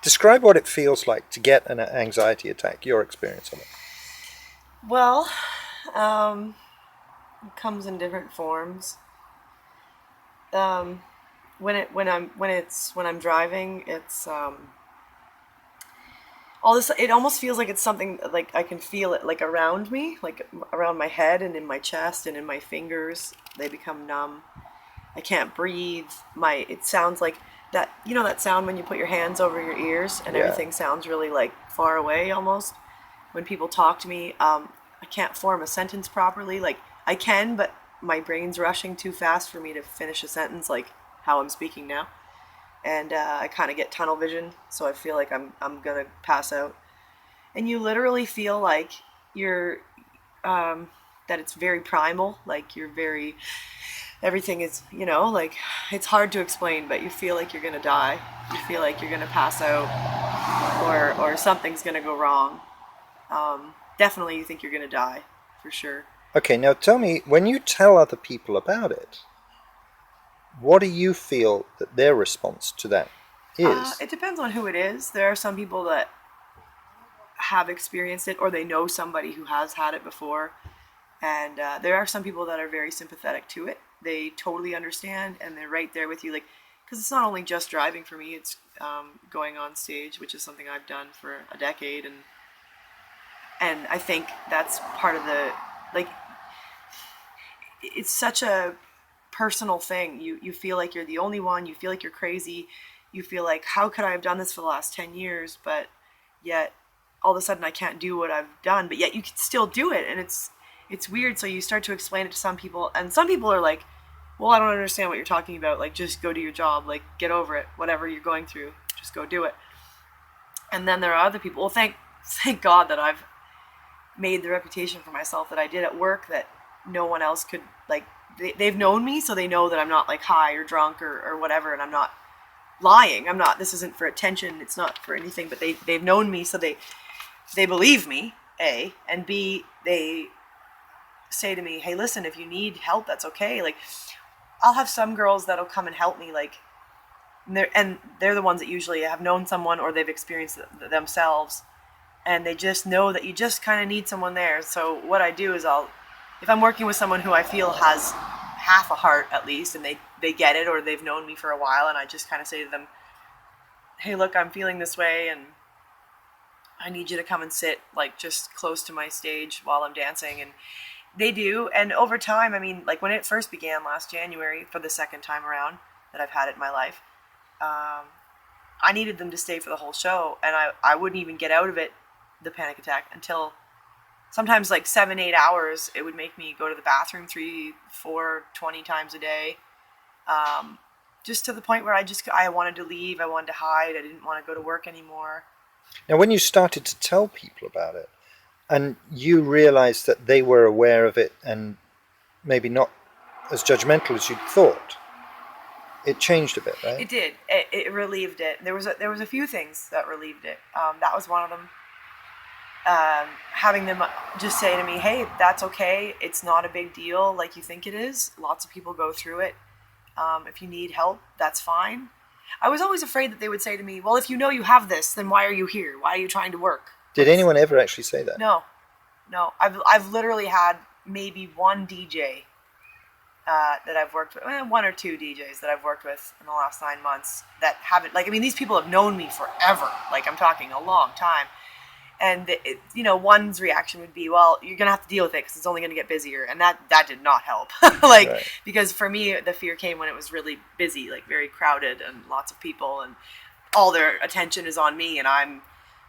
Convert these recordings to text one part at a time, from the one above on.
Describe what it feels like to get an anxiety attack, your experience of it. Well, it comes in different forms. Um, when I'm driving, it's all this. It almost feels like it's something like I can feel it like around me, like around my head and in my chest and in my fingers. They become numb. I can't breathe. It sounds like that. You know that sound when you put your hands over your ears and Yeah. everything sounds really like far away almost. When people talk to me, I can't form a sentence properly. Like I can, but my brain's rushing too fast for me to finish a sentence like how I'm speaking now. And I kind of get tunnel vision, so I feel like I'm gonna pass out. And you literally feel like you're that it's very primal, like you're very everything is like it's hard to explain, but you feel like you're gonna die. You feel like you're gonna pass out, or something's gonna go wrong. Definitely, you think you're gonna die for sure. Okay, now tell me, when you tell other people about it, what do you feel that their response to that is? It depends on who it is. There are some people that have experienced it, or they know somebody who has had it before, and there are some people that are very sympathetic to it. They totally understand, and they're right there with you, like because it's not only just driving for me; it's going on stage, which is something I've done for a decade, and I think that's part of the like. It's such a personal thing. You feel like you're the only one. You feel like you're crazy. You feel like how could I have done this for the last 10 years, but yet all of a sudden I can't do what I've done, but yet you can still do it, and it's weird. So you start to explain it to some people, and some people are like, well, I don't understand what you're talking about. Like, just go do your job. Like, get over it. Whatever you're going through, just go do it. And then there are other people. Well, thank God that I've made the reputation for myself that I did at work that no one else could like. They've known me, so they know that I'm not like high or drunk or whatever, and I'm not lying. I'm not. This isn't for attention. It's not for anything. But they've known me, so they believe me. A and B, they say to me, "Hey, listen, if you need help, that's okay." Like, I'll have some girls that'll come and help me, like, and they're the ones that usually have known someone or they've experienced it themselves, and they just know that you just kind of need someone there. So what I do is if I'm working with someone who I feel has half a heart at least, and they get it or they've known me for a while, and I just kind of say to them, hey, look, I'm feeling this way, and I need you to come and sit like just close to my stage while I'm dancing. And they do. And over time, I mean, like when it first began last January for the second time around that I've had it in my life, I needed them to stay for the whole show, and I wouldn't even get out of it, the panic attack, until sometimes like 7-8 hours. It would make me go to the bathroom 3, 4, 20 times a day, just to the point where I wanted to leave. I wanted to hide. I didn't want to go to work anymore. Now, when you started to tell people about it, and you realized that they were aware of it and maybe not as judgmental as you'd thought, it changed a bit, right? It did. It relieved it. There was a few things that relieved it. That was one of them. Having them just say to me, hey, that's okay. It's not a big deal like you think it is. Lots of people go through it. If you need help, that's fine. I was always afraid that they would say to me, well, if you know you have this, then why are you here? Why are you trying to work? Did anyone ever actually say that? No. I've literally had maybe one DJ that I've worked with, one or two DJs that I've worked with in the last 9 months that haven't, like, I mean, these people have known me forever. Like, I'm talking a long time. And, one's reaction would be, well, you're going to have to deal with it because it's only going to get busier. And that did not help. Right. Because for me, the fear came when it was really busy, like very crowded and lots of people, and all their attention is on me. And I'm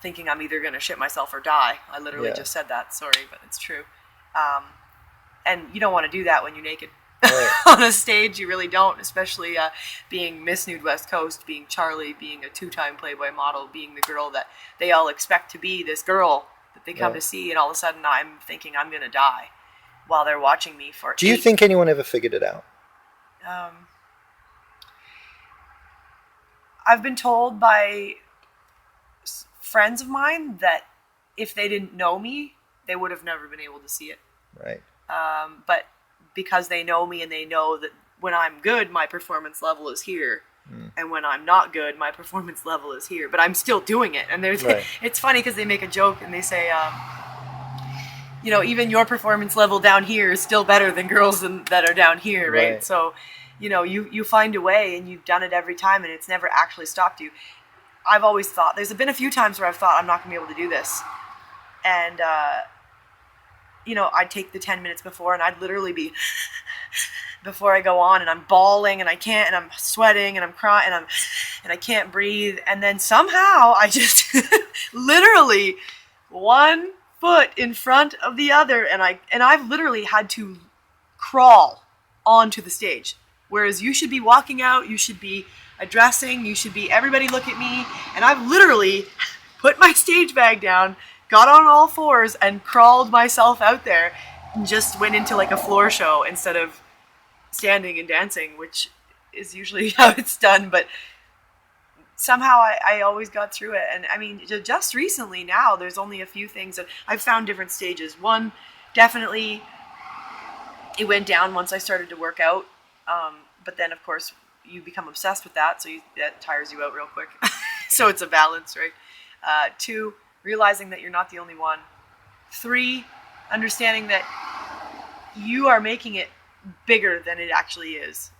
thinking I'm either going to shit myself or die. I literally just said that. Sorry, but it's true. And you don't want to do that when you're naked. Right. On a stage, you really don't, especially being Miss Nude West Coast, being Sharlene, being a 2-time Playboy model, being the girl that they all expect to be, this girl that they come to see, and all of a sudden I'm thinking I'm going to die while they're watching me for Do you think anyone ever figured it out? I've been told by friends of mine that if they didn't know me, they would have never been able to see it. Right. But because they know me and they know that when I'm good, my performance level is here. And when I'm not good, my performance level is here, but I'm still doing it. And Right. it's funny because they make a joke and they say, even your performance level down here is still better than girls that are down here, right? So, you find a way, and you've done it every time, and it's never actually stopped you. I've always thought, there's been a few times where I've thought I'm not going to be able to do this. And, I'd take the 10 minutes before, and I'd literally be before I go on, and I'm bawling, and I can't, and I'm sweating, and I'm crying, and I can't breathe. And then somehow I just literally one foot in front of the other, and I've literally had to crawl onto the stage. Whereas you should be walking out, you should be addressing, you should be everybody look at me, and I've literally put my stage bag down, got on all fours, and crawled myself out there, and just went into like a floor show instead of standing and dancing, which is usually how it's done. But somehow I always got through it. And I mean, just recently now, there's only a few things that I've found different stages. One, definitely it went down once I started to work out. But then, of course, you become obsessed with that, so that tires you out real quick. So it's a balance, right? 2, realizing that you're not the only one. 3, understanding that you are making it bigger than it actually is.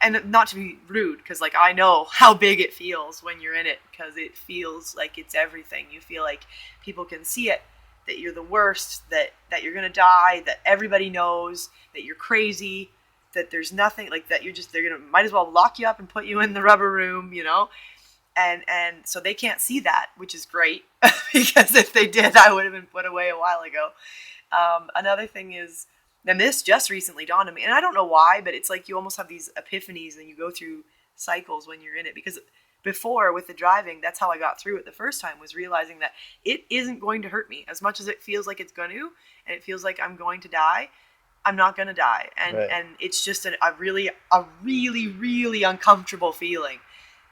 And not to be rude, because like I know how big it feels when you're in it, because it feels like it's everything. You feel like people can see it, that you're the worst, that you're gonna die, that everybody knows that you're crazy, that there's nothing like that. They're gonna might as well lock you up and put you in the rubber room, and so they can't see that, which is great because if they did, I would have been put away a while ago. Another thing is, and this just recently dawned on me, and I don't know why, but it's like you almost have these epiphanies and you go through cycles when you're in it. Because before, with the driving, that's how I got through it the first time, was realizing that it isn't going to hurt me as much as it feels like it's going to, and it feels like I'm going to die. I'm not going to die. And it's just a really, really uncomfortable feeling.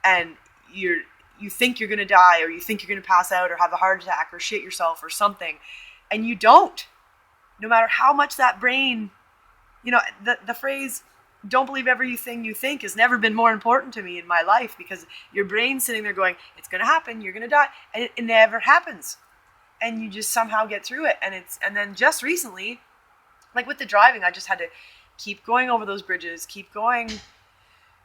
And you think you're going to die, or you think you're going to pass out or have a heart attack or shit yourself or something, and you don't. No matter how much that brain, the phrase, don't believe everything you think, has never been more important to me in my life, because your brain's sitting there going, it's going to happen, you're going to die. And it never happens. And you just somehow get through it. And then just recently, like with the driving, I just had to keep going over those bridges, keep going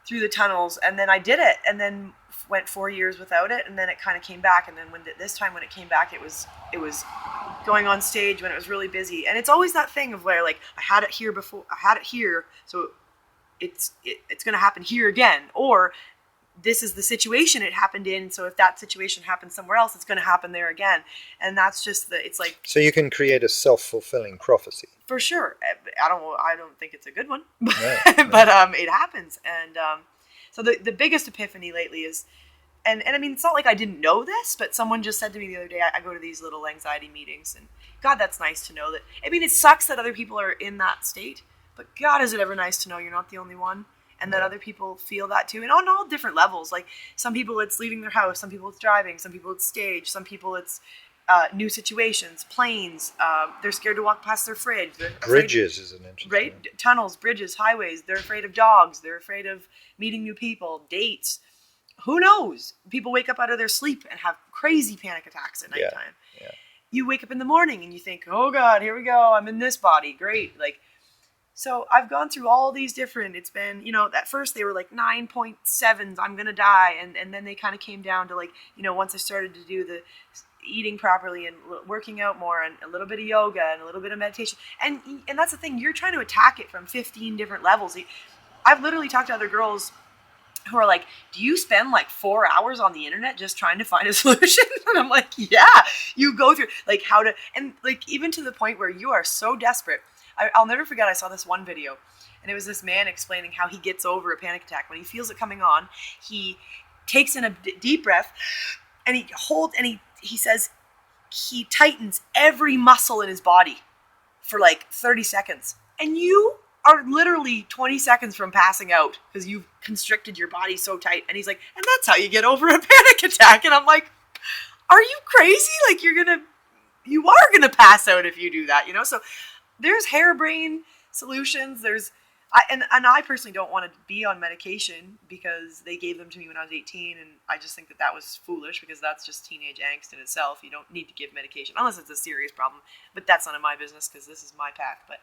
through the tunnels. And then I did it, and then went 4 years without it. And then it kind of came back. And then this time when it came back, it was going on stage when it was really busy. And it's always that thing of where, like, I had it here before, I had it here, so it's going to happen here again. Or this is the situation it happened in, so if that situation happens somewhere else, it's going to happen there again. And that's just it's like... So you can create a self-fulfilling prophecy. For sure. I don't think it's a good one, No. but it happens. And so the biggest epiphany lately is, and I mean, it's not like I didn't know this, but someone just said to me the other day, I go to these little anxiety meetings, and God, that's nice to know that. I mean, it sucks that other people are in that state, but God, is it ever nice to know you're not the only one, and that other people feel that too, and on all different levels. Like, some people it's leaving their house, some people it's driving, some people it's stage, some people it's new situations, planes, they're scared to walk past their fridge. Bridges is an interesting... Right? Tunnels, bridges, highways, they're afraid of dogs, they're afraid of meeting new people, dates. Who knows? People wake up out of their sleep and have crazy panic attacks at nighttime. Yeah. You wake up in the morning and you think, oh God, here we go, I'm in this body, great. Like, so I've gone through all these different, it's been, at first they were like 9.7s, I'm going to die. And then they kind of came down to like, once I started to do the eating properly and working out more and a little bit of yoga and a little bit of meditation. And that's the thing, you're trying to attack it from 15 different levels. I've literally talked to other girls who are like, do you spend like 4 hours on the internet just trying to find a solution? And I'm like, yeah, you go through like how to, and like even to the point where you are so desperate. I'll never forget, I saw this one video, and it was this man explaining how he gets over a panic attack. When he feels it coming on, he takes in a deep breath, and he holds, and he says he tightens every muscle in his body for like 30 seconds. And you are literally 20 seconds from passing out because you've constricted your body so tight. And he's like, and that's how you get over a panic attack. And I'm like, are you crazy? Like, you are gonna pass out if you do that, So there's harebrained solutions. There's I personally don't want to be on medication because they gave them to me when I was 18, and I just think that was foolish because that's just teenage angst in itself. You don't need to give medication unless it's a serious problem, but that's none of my business because this is my path. But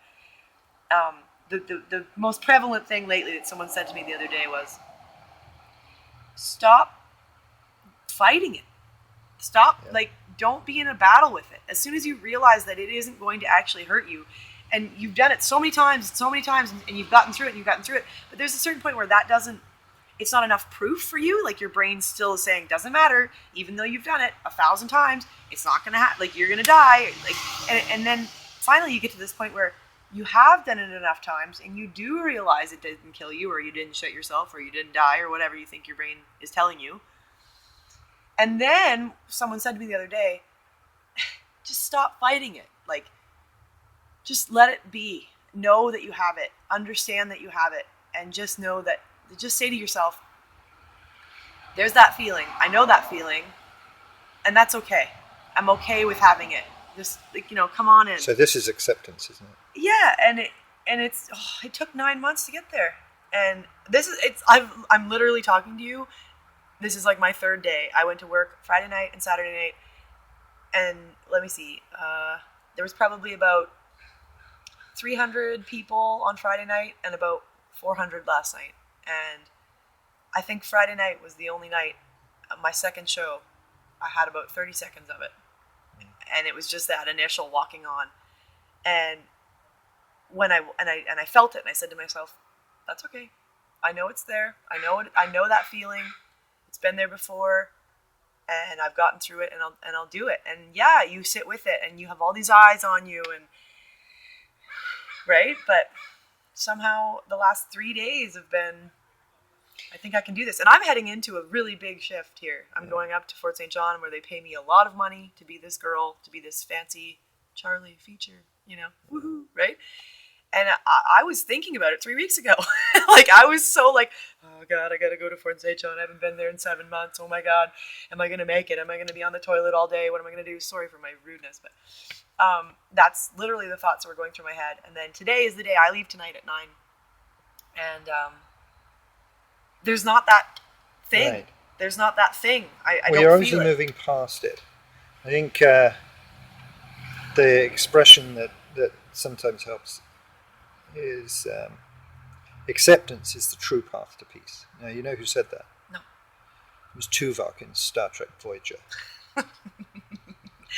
the most prevalent thing lately that someone said to me the other day was, stop fighting it. Stop, don't be in a battle with it. As soon as you realize that it isn't going to actually hurt you, and you've done it so many times, and you've gotten through it, but there's a certain point where it's not enough proof for you. Like, your brain's still saying, doesn't matter, even though you've done it 1,000 times, it's not gonna happen, you're gonna die. And then finally you get to this point where you have done it enough times, and you do realize it didn't kill you, or you didn't shut yourself, or you didn't die, or whatever you think your brain is telling you. And then someone said to me the other day, just stop fighting it. Just let it be. Know that you have it. Understand that you have it. And just know that, just say to yourself, there's that feeling. I know that feeling. And that's okay. I'm okay with having it. Just, come on in. So this is acceptance, isn't it? Yeah. It took 9 months to get there. And I'm literally talking to you. This is my third day. I went to work Friday night and Saturday night. And let me see. There was probably about 300 people on Friday night and about 400 last night. And I think Friday night was the only night, my second show, I had about 30 seconds of it. And it was just that initial walking on. And when I felt it, and I said to myself, that's okay. I know it's there. I know that feeling. It's been there before. And I've gotten through it, and I'll do it. And yeah, you sit with it, and you have all these eyes on you, and right? But somehow the last 3 days have been, I think I can do this. And I'm heading into a really big shift here. I'm going up to Fort St. John, where they pay me a lot of money to be this girl, to be this fancy Charlie feature, woohoo, right? And I was thinking about it 3 weeks ago. I was so oh God, I got to go to Fort St. John. I haven't been there in 7 months. Oh my God. Am I going to make it? Am I going to be on the toilet all day? What am I going to do? Sorry for my rudeness, but that's literally the thoughts that were going through my head. And then today is the day. I leave tonight at 9. And there's not that thing. Right. There's not that thing. I don't feel it. You're obviously moving past it. I think the expression that sometimes helps is acceptance is the true path to peace. Now, you know who said that? No. It was Tuvok in Star Trek Voyager.